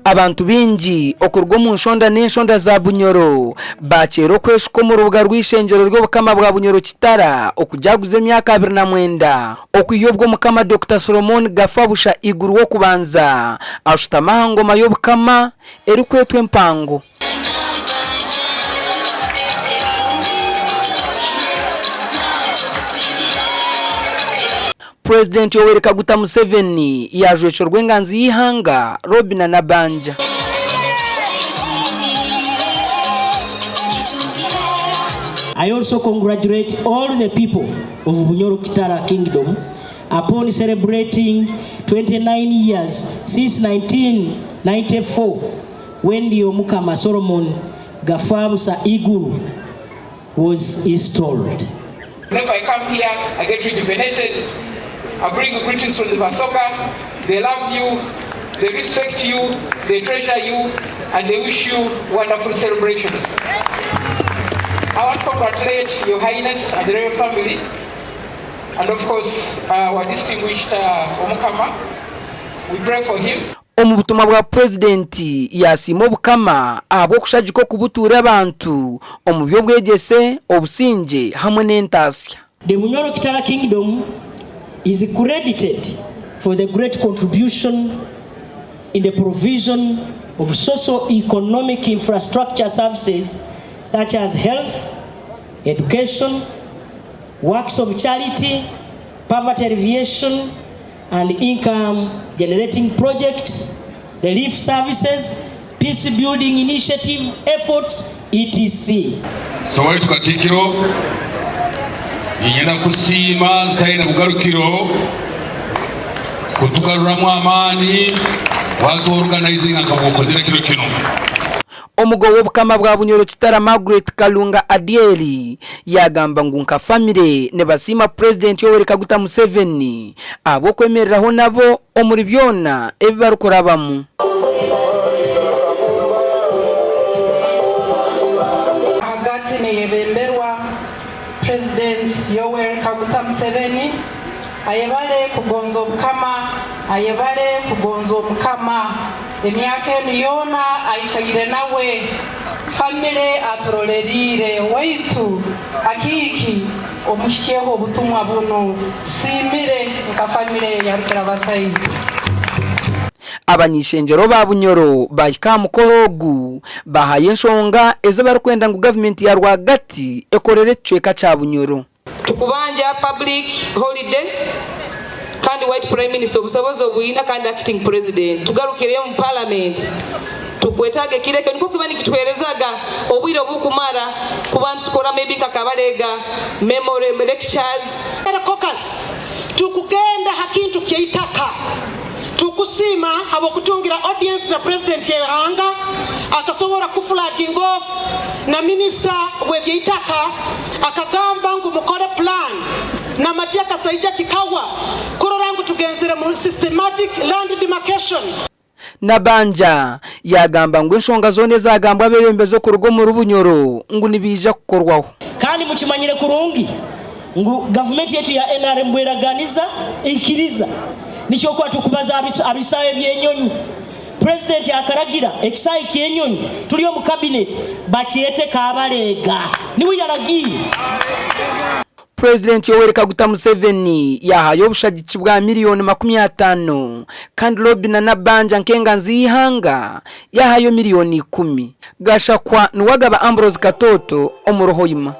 abantu bingi okurwa mu nshonda n'enshonda za Bunyoro bakero kweshuka mu rubuga rw'ishenjero ry'Obukama bwa Bunyoro Kitara okujaguza emyaka 29 okuyobwa Omukama Dr. Solomon Gafabusha iguru wo kubanza ashutama ngoma y'Obukama erikwetwa Empango. Purezidenti Yoweri Museveni yajwechorwe nganzi y'ihanga Robina na Banja. I also congratulate all the people of Bunyoro Kitara Kingdom upon celebrating 29 years since 1994 when the Omukama Solomon Gafabusha Iguru was installed. Whenever I come here, I get rejuvenated. I bring greetings from the Basoka. They love you, they respect you, they treasure you, and they wish you wonderful celebrations. I want to congratulate Your Highness and the royal family, and of course our distinguished Omukama. We pray for him. Omubutumwa bwa Purezidenti yasiima Obukama abo kushajiko kubutura abantu omubyo bwegese obusinge hamwe n'entasya. The Bunyoro Kitara Kingdom is credited for the great contribution in the provision of socio-economic infrastructure services such as health, education, works of charity, poverty alleviation, and income-generating projects, relief services, peace building initiative efforts, etc. So wait tukakikiro yina kusima ntaina bugarukiro kutugaruramu amani watu organizing akabukozera kino. Omugobo w'Obukama bwa Bunyoro Kitara Margaret Kalunga Adieli yagamba ngunka family ne basima President Yoweri Museveni abo kwemereraho nabo omuri byona ebibarukurabamu. Hagati ne yebemberwa President Yoweri Museveni ayebale kugonza Obukama, ayebale kugonza Obukama. Emyaka emiyona ayikayire nawe family aturorerire waitu akiki omushyeho obutumwa buno simire nka family ya Rukirabasayizi. Abanyishenjero ba Bunyoro bahika mukorogu bahaye enshonga eze barikwenda ngo government ya rwagati ekorere cweka cha Bunyoro. Tukubanja public holiday kandi white prime minister obusobozo bwina kandi acting president tugarukire mu parliament tukwetage kireke niko kibani kitwerezaga obwiro bukumara kubantu tukora maybe kakabalega memory lectures caucus tukugenda hakintu kyeitaka tukusima abo kutungira audience na president yehanga akasobora kuflagging off na minister webyeitaka akagamba ngo mukore plan na matiaka saija kikawa kororangu tugenzere mu systematic land demarcation. Na Banja yagamba ngo enshonga zone zagambwa abebembezo ku rugo mu Bunyoro ngo nibija kukorwaho kandi mukimanyire kurungi ngo government yetu ya NRM bweraganiza ikiriza nicho kwa tukubaza abisaye byenyonyi president yakaragira ekisayi kyenyonyi tuliyo mu cabinet bakiyete kabalega niwe yaragiye. President Yoweri Museveni yahaye obushagiki bwa miliyoni 50 kandi Robina na Banja nkenganzi y'ihanga yahaye miliyoni 10 gashakwa nuwagaba Ambrose Katoto omuro Hoima.